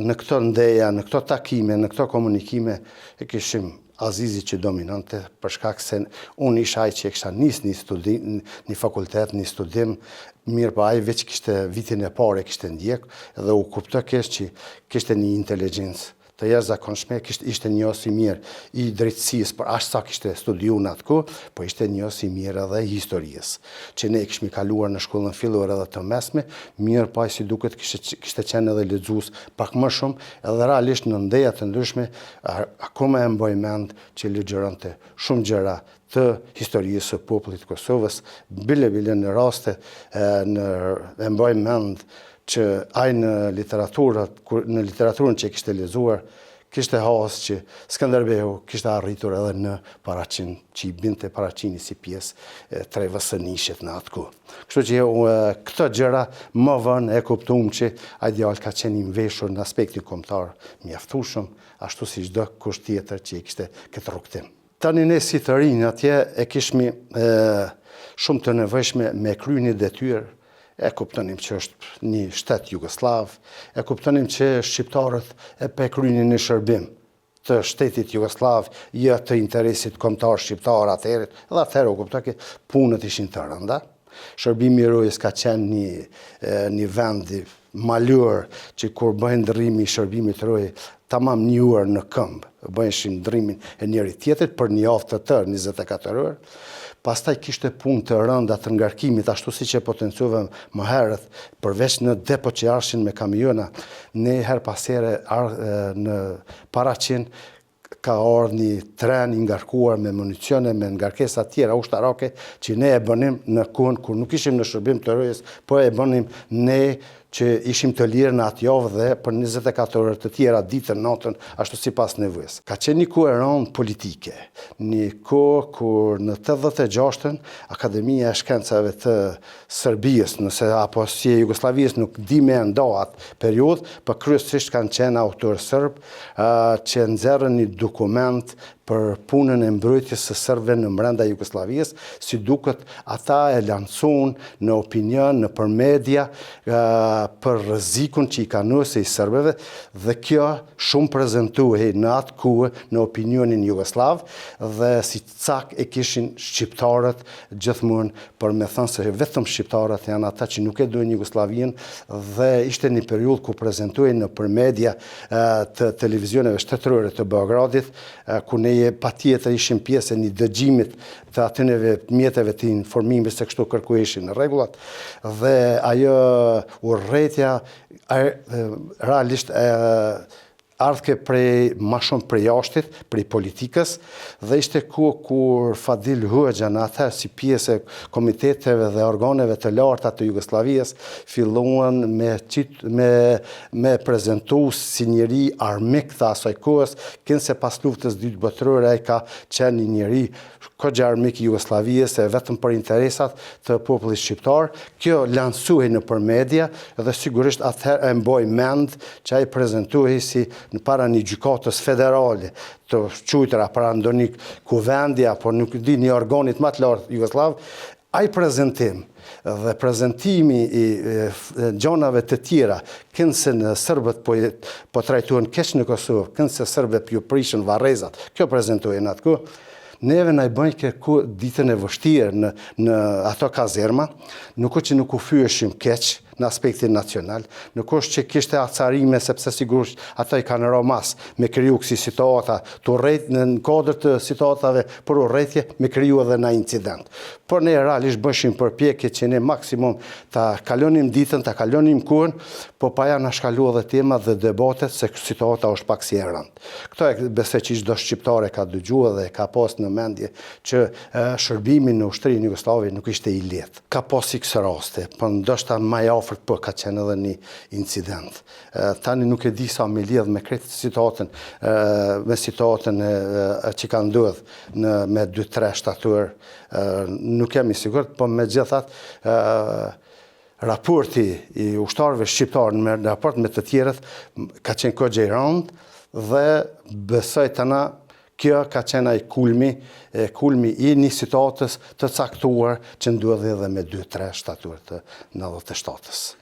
në këto ndeja, në këto takime, në këto komunikime, e kishim Azizi që dominante, për shkak se unë isha ai që e kisha nisë një fakultet, një studim, mirë pa ai veç kishte vitin e parë kishte ndjek, dhe u kuptoj keq që kishte një inteligjencë të jashtëzakonshme, ishte njës i mirë i drejtësisë, për aq sa kishte studiuar në atë kohë, po ishte njës i mirë edhe i historisë, që ne kishmi kaluar në shkollën filluar edhe të mesme, mirë pa si duket kishte qenë edhe lexues pak më shumë, edhe realisht në ndeja të ndryshme, akoma e mbaj mend që lexoronte shumë gjëra të historisë së popullit të Kosovës, bile në raste e mbaj mend që ai në literaturën që kishte lexuar, kishte hasë që Skënderbeu kishte arritur edhe në Paraqin, që i binte Paraqini si pjesë trevës së Nishit në atë kohë. Kështu që këto gjëra më vonë e kuptuam që ai djalë ka qenë i mveshur në aspektin kombëtar mjaftueshëm, ashtu si çdo kush tjetër që i kishte këtë rrugtim. Tani ne si të rinj atje e kishmi shumë të nevojshme me krye një detyrë. E kuptonim që është një shtet jugoslav, e kuptonim që shqiptarët e kryenin një shërbim të shtetit jugoslav, jo të interesit kombëtar shqiptar atëherë, dhe atëherë u kuptoj që punët ishin të rënda. Shërbimi i Rojës ka qenë një vend malur që kur bëhen ndrrimi i shërbimit të Rojës, tamam një orë në këmbë, bëheshin ndrrimin e njëri tjetrit për një javë të tërë, 24 orë. Pastaj kishte punë të rënda të ngarkimit, ashtu siç e potencuave më herët, përveç në depo që arshin me kamiona, ne her pas here në Paraqin ka ardhur një tren i ngarkuar me municione, me ngarkesa tjera ushtarake, që ne e bënim në kohën kur nuk ishim në shërbim të Rojës, po e bënim ne që ishim të lirë në atë javë dhe për 24 orë të tjera ditën, natën, ashtu sipas nevojës. Ka qenë një kohë e rëndë politike, një kohë kur në 86-ën Akademia e Shkencave të Serbisë, apo si e Jugosllavisë nuk di me ndo atë periudhë, por kryesisht kanë qenë autorë serb që nxjerrën një dokument për punën e mbrojtjes së serbëve në brenda Jugosllavisë, si duket ata e lancuan në opinion, në për media, për rrezikun që i kanë nëse i serbëve, dhe kjo shumë prezentuhej në atë kohë në opinionin jugoslav, dhe si cak e kishin shqiptarët gjithmonë, për me thënë se vetëm shqiptarët janë ata që nuk e duajnë Jugosllavinë, dhe ishte një periudhë ku prezentuhej në për media të televizioneve shtetërore të Beogradit, ku ne patjetër ishim pjesë e një dëgjimit të atyre mjeteve të informimit se kështu kërkuheshin rregullat, dhe ajo urrëtia realisht ardhke ma shumë prej jashtit, prej politikës, dhe ishte kohë kur Fadil Hoxha në atëherë si pjesë e komiteteve dhe organeve të larta të Jugosllavisë filluan me prezentu si njeri armik të asaj kohës, kënse pas luftës dytë botërore ai ka qenë një njeri kogja armik i Jugosllavisë, vetëm për interesat të popullit shqiptar. Kjo lansuhej në për media dhe sigurisht atëherë e mboj mend që ai prezentuhej si në para një gjykatës federale të quajtura para ndonjë kuvendi apo nuk di një organit më të lartë jugoslav, ai prezentim dhe prezentimi i gjonave të tjera, kënse në serbët po trajtuan keq në Kosovë, kënse serbët ju prishën varrezat, kjo prezentohej në atë kohë. Neve na i bëjnë kërku ditën e vështirë në ato kazerma, nuk që nuk u fyeshim keq në aspektin nacional, nuk është që kishte acarime, sepse sigurisht ata i kanë romas me kriju kësi situata, në kodër të situatave për urrëtie me kriju edhe në incident. Por ne realisht bëshim përpjekje që ne maksimum ta kalonim ditën, ta kalonim kohën, po pa ja na shkalu edhe tema dhe debatet se situata është pak si e rëndë. Këto e besoj që çdo shqiptar e ka dëgjuar dhe ka pas në mendje që shërbimi në ushtrinë jugoslave nuk ishte i lehtë. Ka pas x raste, po ndoshta më afërt po ka qenë edhe një incident. Tani nuk e di sa me lidh me këtë situatën, me situatën që ka ndodhur me 2-3 shtator, nuk jam i sigurt, po megjithatë raporti i ushtarëve shqiptarë në raport me të tjerët ka qenë kogja i rëndë dhe besoj tani kjo ka qenë ai kulmi i një situatës të caktuar që ndodhi edhe me 2-3 shtator të 97-s.